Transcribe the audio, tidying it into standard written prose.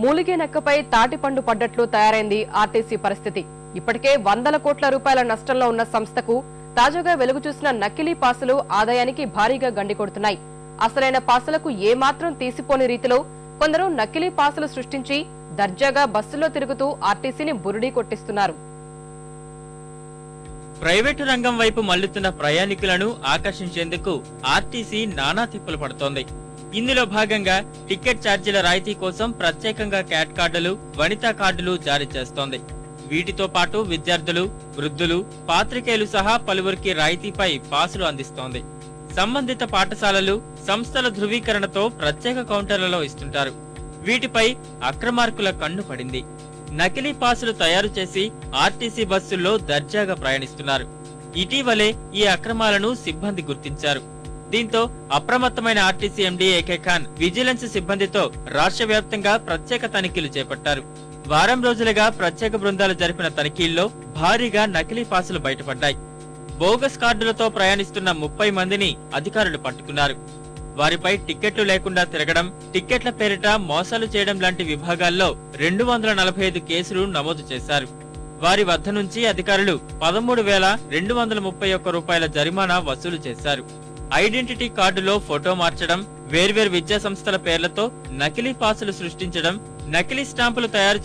మూలిగే నక్కపై తాటిపండు పడ్డట్లు తయారైంది ఆర్టీసీ పరిస్థితి. ఇప్పటికే వందల కోట్ల రూపాయల నష్టంలో ఉన్న సంస్థకు తాజాగా వెలుగు చూసిన నకిలీ పాసులు ఆదాయానికి భారీగా గండి కొడుతున్నాయి. అసలైన పాసులకు ఏమాత్రం తీసిపోని రీతిలో కొందరు నకిలీ పాసులు సృష్టించి దర్జాగా బస్సుల్లో తిరుగుతూ ఆర్టీసీని బురుడీ కొట్టిస్తున్నారు. ప్రైవేటు రంగం వైపు మళ్లుతున్న ప్రయాణికులను ఆకర్షించేందుకు ఆర్టీసీ నానా తిప్పులు పడుతోంది. ఇందులో భాగంగా టికెట్ ఛార్జీల రాయితీ కోసం ప్రత్యేకంగా క్యాట్ కార్డులు, వనితా కార్డులు జారీ చేస్తోంది. వీటితో పాటు విద్యార్థులు, వృద్ధులు, పాత్రికేయులు సహా పలువురికి రాయితీపై పాసులు అందిస్తోంది. సంబంధిత పాఠశాలలు, సంస్థల ధృవీకరణతో ప్రత్యేక కౌంటర్లలో ఇస్తుంటారు. వీటిపై అక్రమార్కుల కన్ను పడింది. నకిలీ పాసులు తయారు చేసి ఆర్టీసీ బస్సుల్లో దర్జాగా ప్రయాణిస్తున్నారు. ఇటీవలే ఈ అక్రమాలను సిబ్బంది గుర్తించారు. దీంతో అప్రమత్తమైన RTC MD AK Khan vigilance సిబ్బందితో రాష్ట్ర వ్యాప్తంగా ప్రత్యేక తనిఖీలు చేపట్టారు. వారం రోజులుగా ప్రత్యేక బృందాలు జరిపిన తనిఖీల్లో భారీగా నకిలీ పాసులు బయటపడ్డాయి. బోగస్ కార్డులతో ప్రయాణిస్తున్న 30 మందిని అధికారులు పట్టుకున్నారు. వారిపై టిక్కెట్లు లేకుండా తిరగడం, టిక్కెట్ల పేరిట మోసాలు చేయడం లాంటి విభాగాల్లో 245 కేసులు నమోదు చేశారు. వారి వద్ద నుంచి అధికారులు 13,231 రూపాయల జరిమానా వసూలు చేశారు. ఐడెంటిటీ కార్డులో ఫోటో మార్చడం, వేర్వేరు విద్యా సంస్థల పేర్లతో నకిలీ పాసులు సృష్టించడం, నకిలీ స్టాంపులు తయారు